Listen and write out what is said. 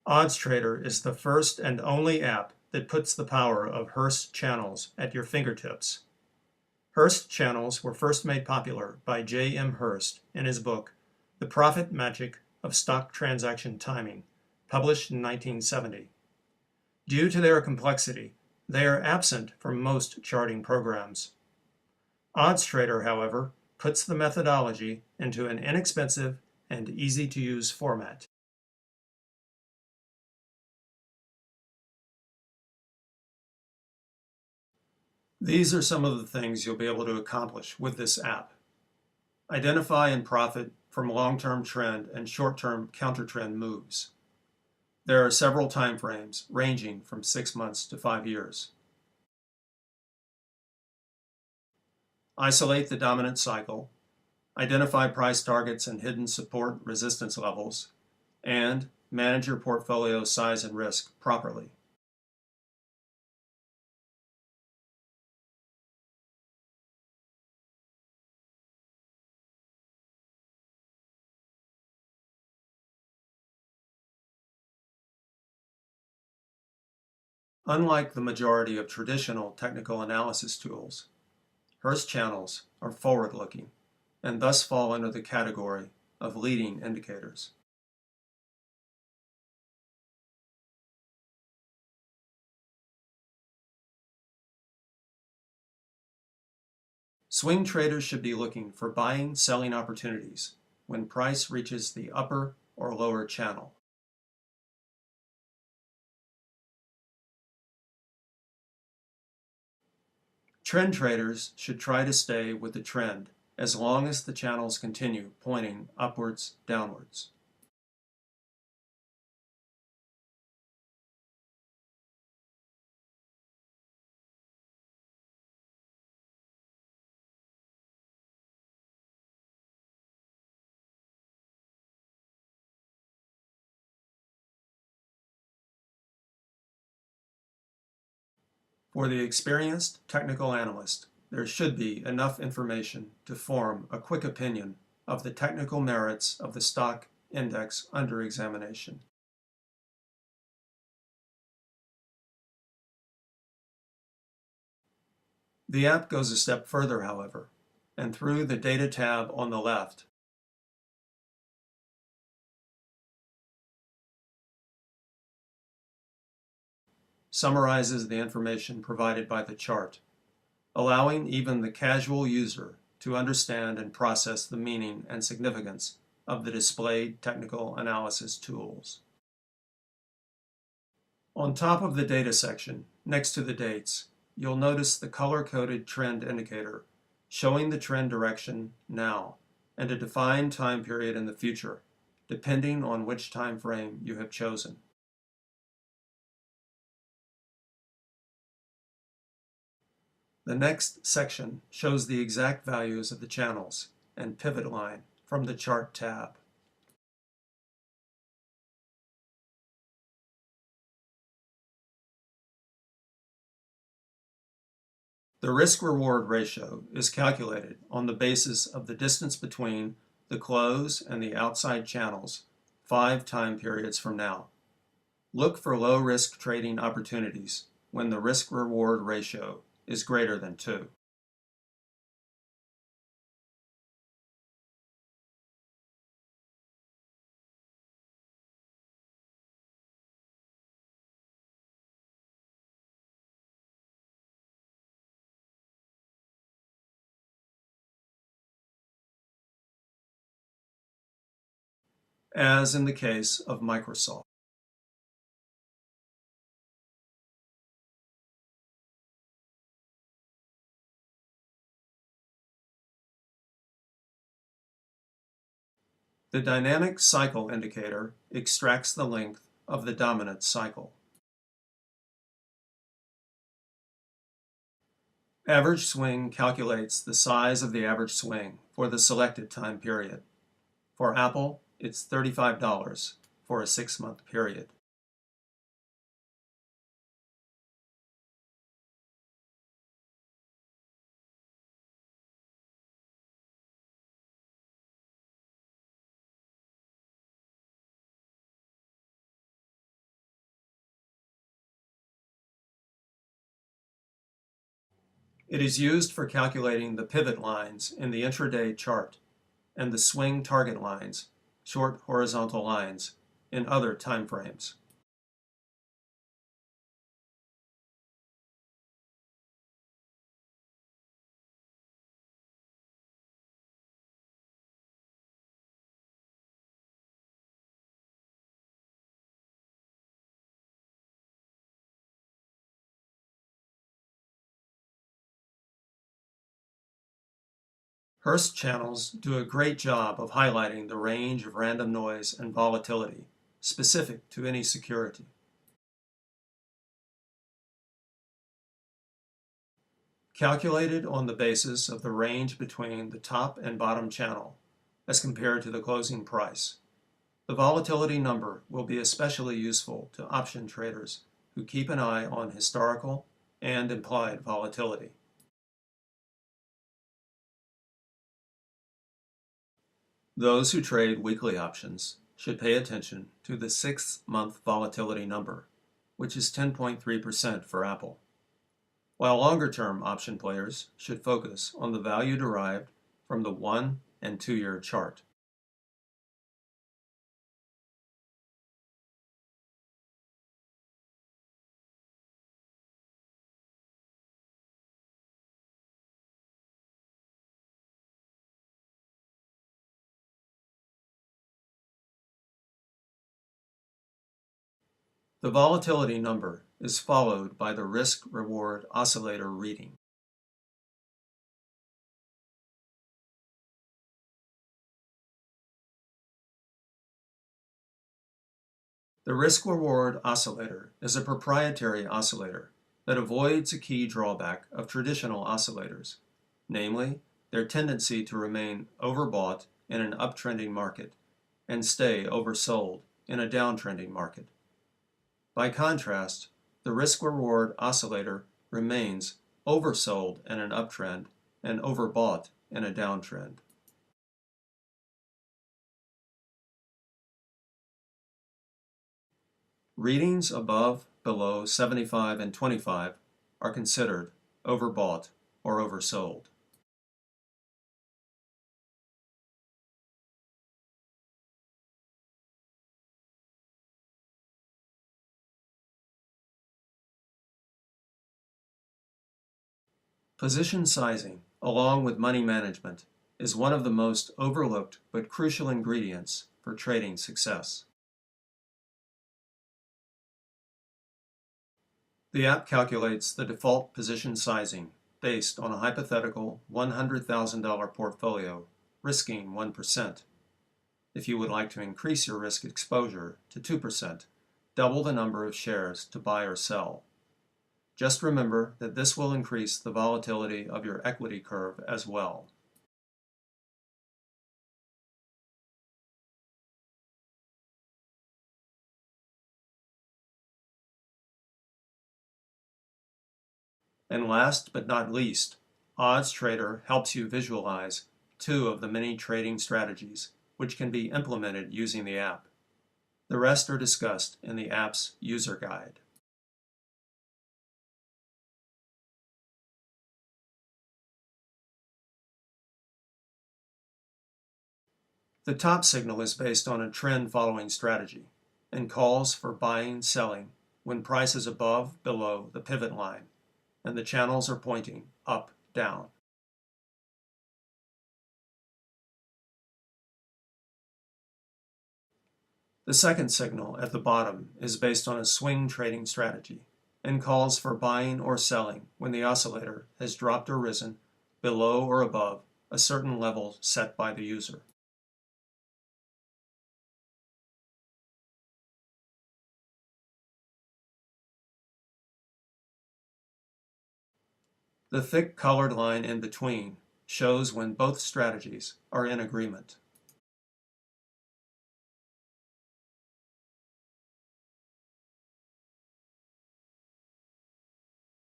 Oddstrader is the first and only app that puts the power of Hurst Channels at your fingertips. Hurst Channels were first made popular by J. M. Hurst in his book, The Profit Magic of Stock Transaction Timing, published in 1970. Due to their complexity, they are absent from most charting programs. Oddstrader, however, puts the methodology into an inexpensive and easy-to-use format. These are some of the things you'll be able to accomplish with this app. Identify and profit from long-term trend and short-term counter-trend moves. There are several time frames ranging from 6 months to 5 years. Isolate the dominant cycle, identify price targets and hidden support resistance levels, and manage your portfolio size and risk properly. Unlike the majority of traditional technical analysis tools, Hurst channels are forward-looking and thus fall under the category of leading indicators. Swing traders should be looking for buying-selling opportunities when price reaches the upper or lower channel. Trend traders should try to stay with the trend as long as the channels continue pointing upwards, downwards. For the experienced technical analyst, there should be enough information to form a quick opinion of the technical merits of the stock index under examination. The app goes a step further, however, and through the Data tab on the left, summarizes the information provided by the chart, allowing even the casual user to understand and process the meaning and significance of the displayed technical analysis tools. On top of the data section, next to the dates, you'll notice the color-coded trend indicator showing the trend direction now and a defined time period in the future, depending on which time frame you have chosen. The next section shows the exact values of the channels and pivot line from the Chart tab. The risk-reward ratio is calculated on the basis of the distance between the close and the outside channels 5 time periods from now. Look for low-risk trading opportunities when the risk-reward ratio is greater than 2. As in the case of Microsoft. The dynamic cycle indicator extracts the length of the dominant cycle. Average swing calculates the size of the average swing for the selected time period. For Apple, it's $35 for a 6-month period. It is used for calculating the pivot lines in the intraday chart and the swing target lines, short horizontal lines, in other time frames. Hurst channels do a great job of highlighting the range of random noise and volatility specific to any security. Calculated on the basis of the range between the top and bottom channel as compared to the closing price. The volatility number will be especially useful to option traders who keep an eye on historical and implied volatility. Those who trade weekly options should pay attention to the 6-month volatility number, which is 10.3% for Apple, while longer-term option players should focus on the value derived from the 1- and 2-year chart. The volatility number is followed by the risk-reward oscillator reading. The risk-reward oscillator is a proprietary oscillator that avoids a key drawback of traditional oscillators, namely their tendency to remain overbought in an uptrending market and stay oversold in a downtrending market. By contrast, the risk-reward oscillator remains oversold in an uptrend and overbought in a downtrend. Readings above, below 75 and 25 are considered overbought or oversold. Position sizing, along with money management, is one of the most overlooked but crucial ingredients for trading success. The app calculates the default position sizing based on a hypothetical $100,000 portfolio, risking 1%. If you would like to increase your risk exposure to 2%, double the number of shares to buy or sell. Just remember that this will increase the volatility of your equity curve as well. And last but not least, Oddstrader helps you visualize 2 of the many trading strategies which can be implemented using the app. The rest are discussed in the app's user guide. The top signal is based on a trend-following strategy and calls for buying, selling when price is above, below the pivot line and the channels are pointing up, down. The second signal at the bottom is based on a swing trading strategy and calls for buying or selling when the oscillator has dropped or risen below or above a certain level set by the user. The thick colored line in between shows when both strategies are in agreement.